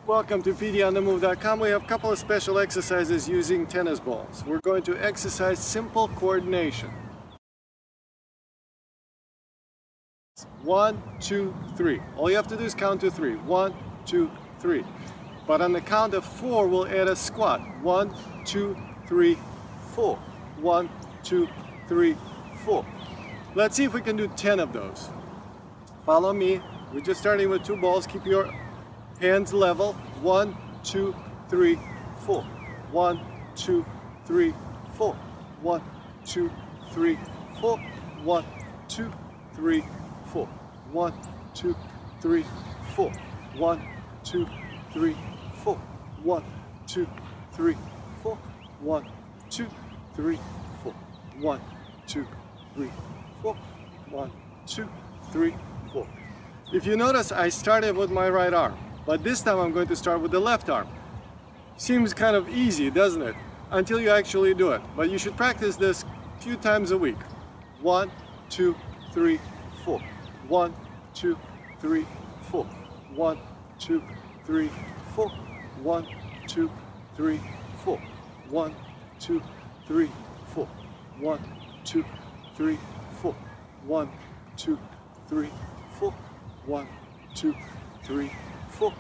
Welcome to PDOnTheMove.com. We have a couple of special exercises using tennis balls. We're going to exercise simple coordination. 1, 2, 3. All you have to do is count to 3. 1, 2, 3. But on the count of 4, we'll add a squat. 1, 2, 3, 4. 1, 2, 3, 4. Let's see if we can do 10 of those. Follow me. We're just starting with 2 balls. Keep your hands level. 1, 2, 3, 4. 1, 2, 3, 4. 1, 2, 3, 4. 1, 2, 3, 4. 1, 2, 3, 4. 1, 2, 3, 4. 1, 2, 3, 4. 1, 2, 3, 4. 1, 2, 3, 4. 1, 2, 3, 4. If you notice, I started with my right arm. But this time I'm going to start with the left arm. Seems kind of easy, doesn't it? Until you actually do it. But you should practice this a few times a week. 1, 2, 3, 4. 1, 2, 3, 4. 1, 2, 3, 4. 1, 2, 3, 4. 1, 2, 3, 4. 1, 2, 3, 4. 1, 2, 3, 4. 1, 2, 3, 4.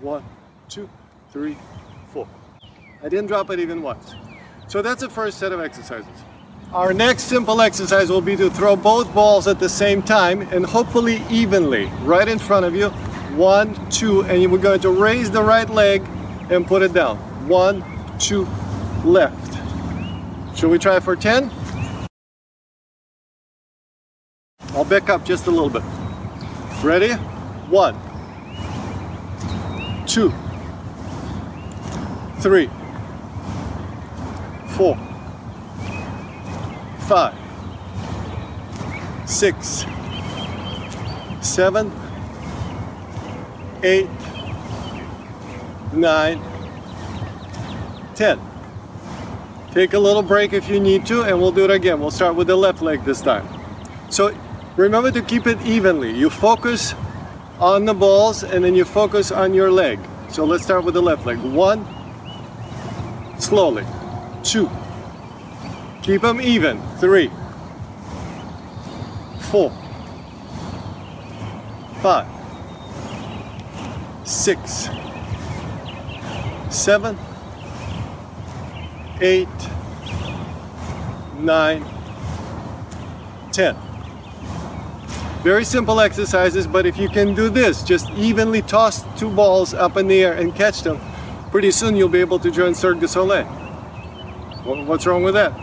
1, 2, 3, 4. I didn't drop it even once. So that's the first set of exercises. Our next simple exercise will be to throw both balls at the same time and hopefully evenly, right in front of you. 1, 2, and we're going to raise the right leg and put it down. 1, 2, left. Should we try for 10? I'll back up just a little bit. Ready? 1, 2, 3, 4, 5, 6, 7, 8, 9, 10. Take a little break if you need to, and we'll do it again. We'll start with the left leg this time. So remember to keep it evenly. You focus on the balls and then you focus on your leg. So let's start with the left leg. 1, slowly. 2, keep them even. 3, 4, 5, 6, 7, 8, 9, 10. Very simple exercises, but if you can do this, just evenly toss 2 balls up in the air and catch them, pretty soon you'll be able to join Cirque du Soleil. What's wrong with that?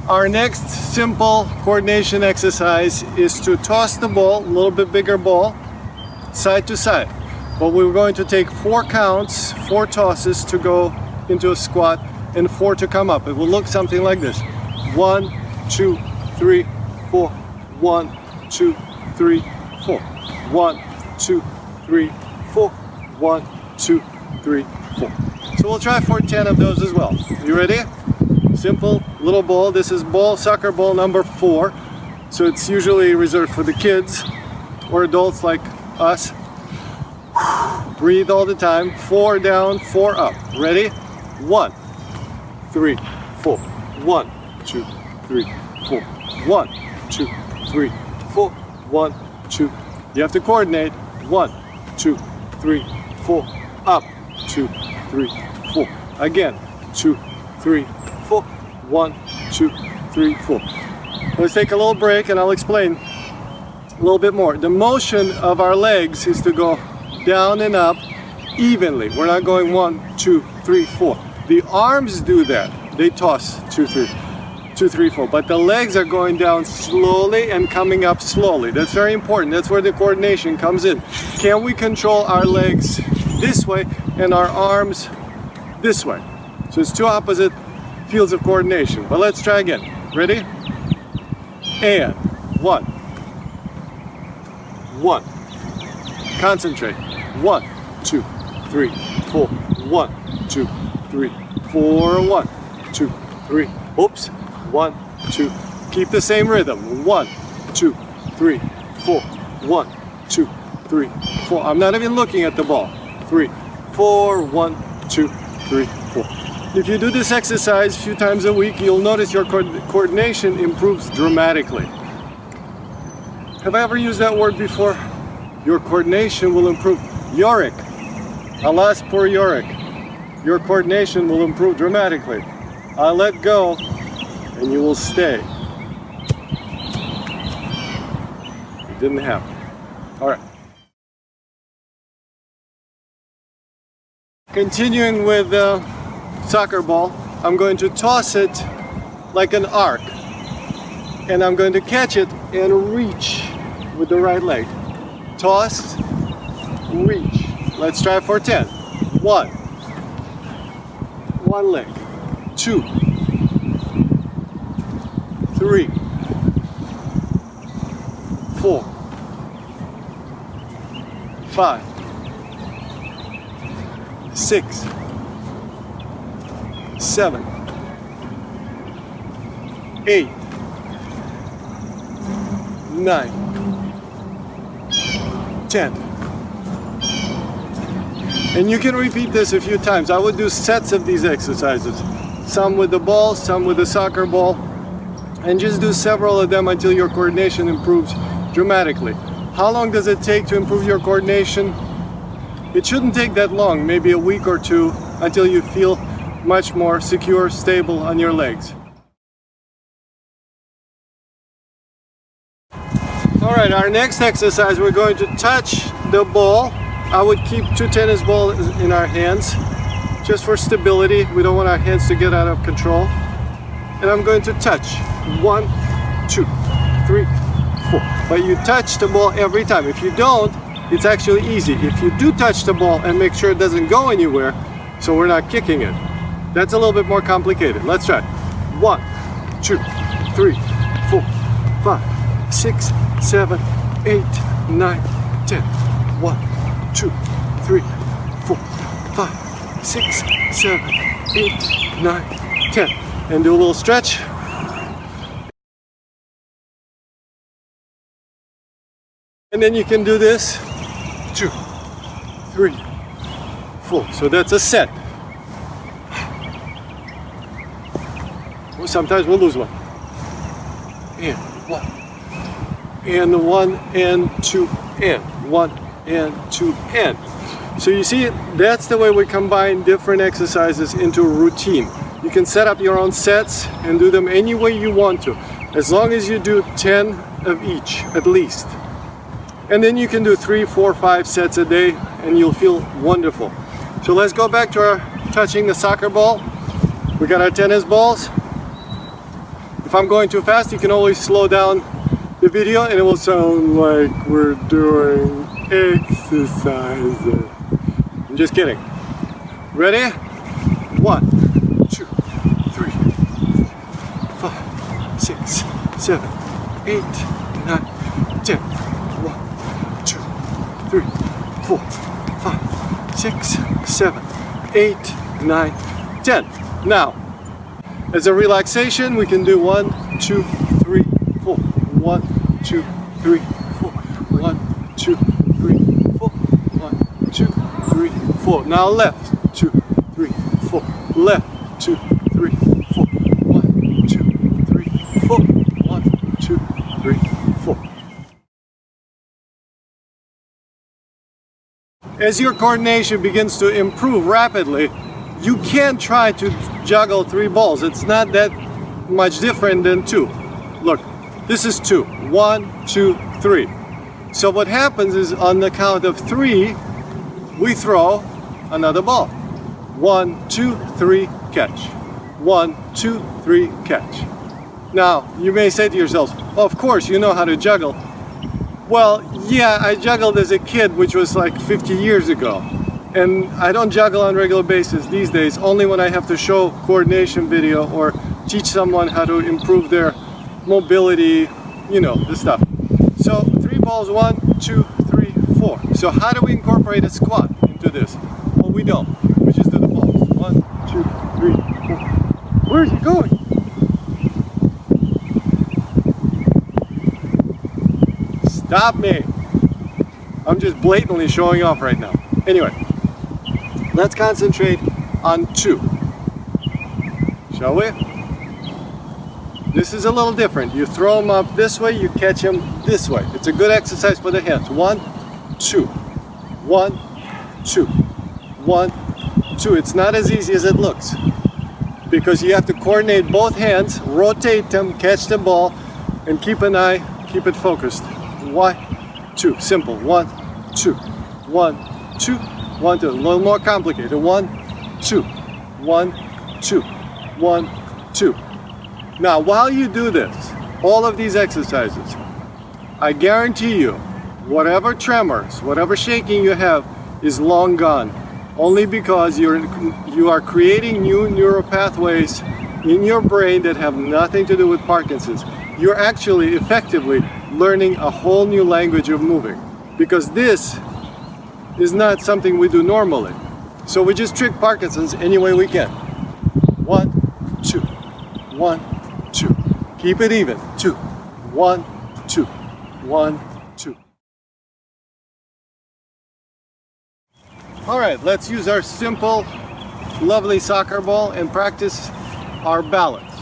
Our next simple coordination exercise is to toss the ball, a little bit bigger ball, side to side. But we're going to take 4 counts, 4 tosses to go into a squat and 4 to come up. It will look something like this. 1, 2, 3, 4. 1, 2, 3, 4. 1, 2, 3, 4. 1, 2, 3, 4. So we'll try for 10 of those as well. You ready? Simple little ball. This is soccer ball number 4. So it's usually reserved for the kids or adults like us. Breathe all the time. 4 down, 4 up. Ready? 1, 3, 4. 1, 2, 3, 4. 1, 2, 3, 4. 1, 2. You have to coordinate. 1, 2, 3, 4. Up. 2, 3, 4. Again. 2, 3, 4. 1, 2, 3, 4. Let's take a little break and I'll explain a little bit more. The motion of our legs is to go down and up evenly. We're not going 1, 2, 3, 4. The arms do that. They toss 2, 3, 4. But the legs are going down slowly and coming up slowly. That's very important. That's where the coordination comes in. Can we control our legs this way and our arms this way? So it's 2 opposite fields of coordination. But let's try again. Ready? And 1, 1. Concentrate. 1, 2, 3, 4. 1, 2, 3, 4. 1, 2, 3. Oops. 1, 2. Keep the same rhythm. 1, 2, 3, 4. 1, 2, 3, 4. I'm not even looking at the ball. 3, 4, 1, 2, 3, 4. If you do this exercise a few times a week, you'll notice your coordination improves dramatically. Have I ever used that word before? Your coordination will improve. Yorick. Alas pour Yorick. Your coordination will improve dramatically. I let go and you will stay. It didn't happen. All right. Continuing with the soccer ball, I'm going to toss it like an arc. And I'm going to catch it and reach with the right leg. Toss, reach. Let's try for 10. 1. One leg. 2. 3. 4. 5. 6. 7. 8. 9. 10. And you can repeat this a few times. I would do sets of these exercises. Some with the ball, some with the soccer ball. And just do several of them until your coordination improves dramatically. How long does it take to improve your coordination? It shouldn't take that long, maybe a week or two, until you feel much more secure, stable on your legs. Alright, our next exercise, we're going to touch the ball. I would keep 2 tennis balls in our hands, just for stability. We don't want our hands to get out of control. And I'm going to touch. 1, 2, 3, 4. But you touch the ball every time. If you don't, it's actually easy. If you do touch the ball and make sure it doesn't go anywhere, so we're not kicking it, that's a little bit more complicated. Let's try. 1, 2, 3, 4, 5, 6, 7, 8, 9, 10. 1, 2, 3, 4, 5, 6, 7, 8, 9, 10. And do a little stretch. And then you can do this. 2, 3, 4. So that's a set. Sometimes we'll lose one. And 1. And 1 and 2 and 1 and 2 and. So you see, that's the way we combine different exercises into a routine. You can set up your own sets and do them any way you want to, as long as you do 10 of each at least. And then you can do 3, 4, 5 sets a day and you'll feel wonderful. So let's go back to our touching the soccer ball. We got our tennis balls. If I'm going too fast, you can always slow down the video and it will sound like we're doing exercises. I'm just kidding. Ready? 1, 2, 3, 4, 5, 6, 7, 8, 9, 10. 1, 2, 3, 4, 5, 6, 7, 8, 9, 10. Now, as a relaxation, we can do 1, 2, 3, 4. 1, 2, 3, 4. 1, 2, 3, 4. 1, 2, 3, 4. Now left. 2, 3, 4. Left. 2, 3, 4. 1, 2, 3, 4. 1, 2, 3, 4. As your coordination begins to improve rapidly, you can try to juggle 3 balls. It's not that much different than 2. Look, this is 2. 1, 2, 3. So what happens is on the count of 3, we throw another ball. 1, 2, 3, catch. 1, 2, 3, catch. Now, you may say to yourselves, well, of course, you know how to juggle. Well, yeah, I juggled as a kid, which was like 50 years ago. And I don't juggle on a regular basis these days, only when I have to show coordination video or teach someone how to improve their mobility, you know, the stuff. So 3 balls, 1, 2, 3, 4. So how do we incorporate a squat into this? Well, we don't. We just do the balls. 1, 2, 3, 4. Where is he going? Stop me. I'm just blatantly showing off right now. Anyway, let's concentrate on 2. Shall we? This is a little different. You throw them up this way, you catch them this way. It's a good exercise for the hands. 1, 2. 1, 2. 1, 2. It's not as easy as it looks, because you have to coordinate both hands, rotate them, catch the ball, and keep an eye, keep it focused. 1, 2. Simple. 1, 2. 1, 2. 1, 2. A little more complicated. 1, 2. 1, 2. 1, 2. Now, while you do this, all of these exercises, I guarantee you, whatever tremors, whatever shaking you have is long gone. Only because you are creating new neural pathways in your brain that have nothing to do with Parkinson's. You're actually effectively learning a whole new language of moving, because this is not something we do normally. So we just trick Parkinson's any way we can. 1, 2. 1, 2. Keep it even. 2. 1, 2. 1, 2. All right, let's use our simple, lovely soccer ball and practice our balance.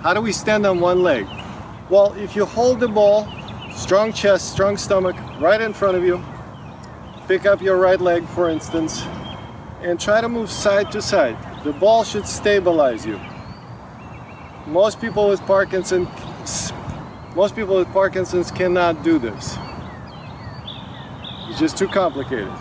How do we stand on one leg? Well, if you hold the ball, strong chest, strong stomach, right in front of you, pick up your right leg, for instance, and try to move side to side. The ball should stabilize you. Most people with Parkinson's cannot do this. It's just too complicated.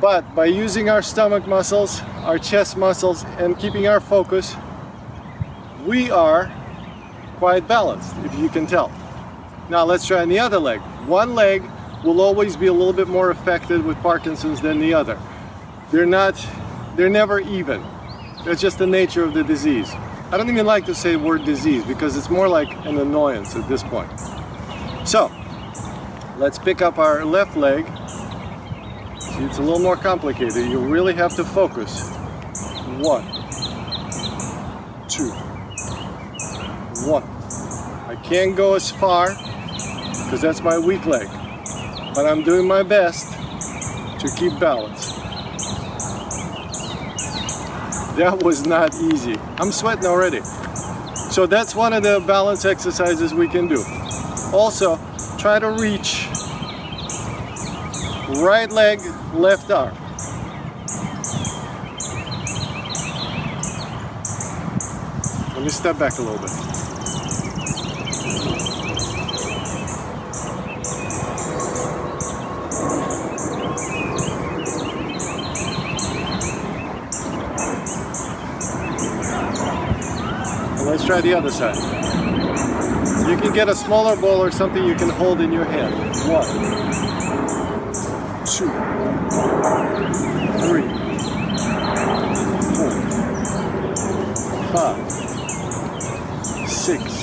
But by using our stomach muscles, our chest muscles, and keeping our focus, we are quite balanced, if you can tell. Now let's try on the other leg. One leg will always be a little bit more affected with Parkinson's than the other. They're never even. That's just the nature of the disease. I don't even like to say the word disease, because it's more like an annoyance at this point. So, let's pick up our left leg. See, it's a little more complicated. You really have to focus. 1, 2, 1. I can't go as far, because that's my weak leg. But I'm doing my best to keep balance. That was not easy. I'm sweating already. So that's one of the balance exercises we can do. Also, try to reach right leg, left arm. Let me step back a little bit. Let's try the other side. You can get a smaller ball or something you can hold in your hand. 1, 2, 3, 4, 5, 6,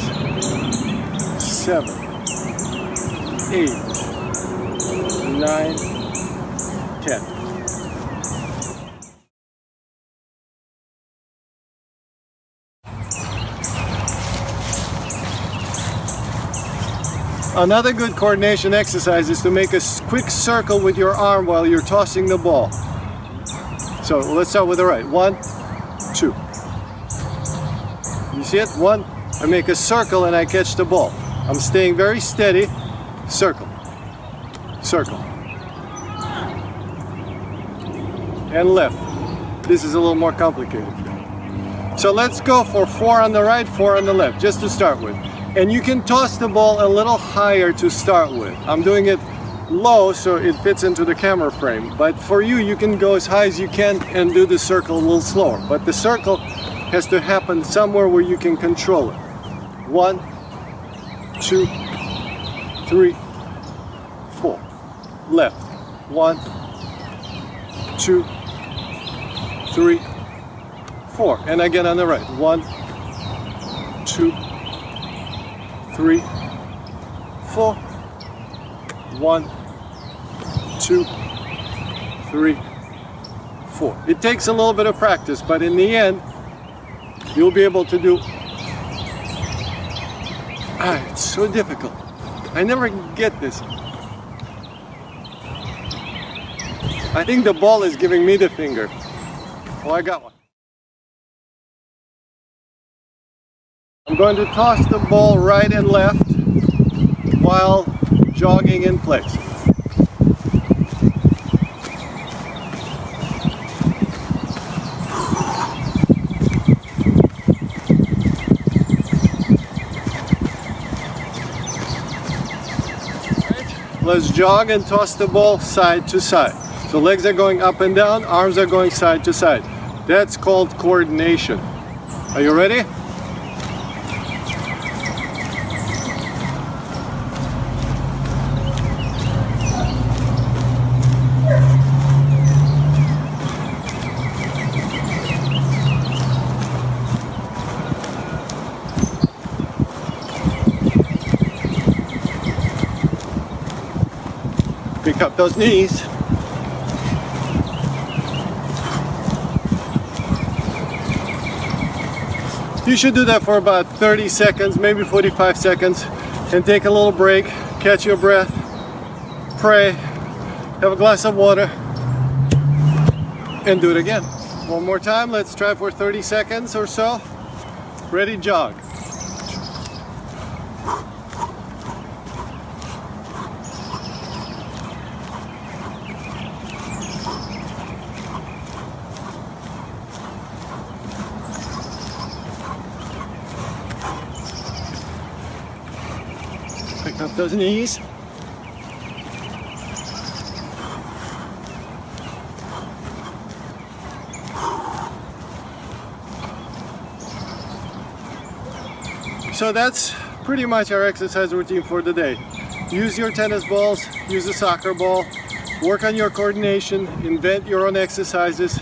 7, 8, 9, 10. Another good coordination exercise is to make a quick circle with your arm while you're tossing the ball. So let's start with the right. 1, 2. You see it? 1. I make a circle and I catch the ball. I'm staying very steady. Circle. Circle. And left. This is a little more complicated. So let's go for 4 on the right, 4 on the left, just to start with. And you can toss the ball a little higher to start with. I'm doing it low so it fits into the camera frame. But for you, you can go as high as you can and do the circle a little slower. But the circle has to happen somewhere where you can control it. 1, 2, 3, 4. Left. 1, 2, 3, 4. And again on the right. 1, 2, 3, 4. 1, 2, 3, 4. It takes a little bit of practice, but in the end, you'll be able to do. It's so difficult. I never get this. I think the ball is giving me the finger. Oh, I got one. I'm going to toss the ball right and left while jogging in place. Let's jog and toss the ball side to side. So legs are going up and down, arms are going side to side. That's called coordination. Are you ready? Pick up those knees. You should do that for about 30 seconds, maybe 45 seconds, and take a little break, catch your breath, pray, have a glass of water, and do it again. One more time, let's try for 30 seconds or so. Ready, jog. Pick up those knees. So that's pretty much our exercise routine for the day. Use your tennis balls, use a soccer ball, work on your coordination, invent your own exercises.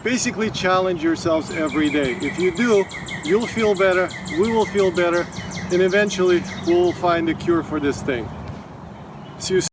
Basically challenge yourselves every day. If you do, you'll feel better, we will feel better, and eventually we'll find a cure for this thing. See you soon.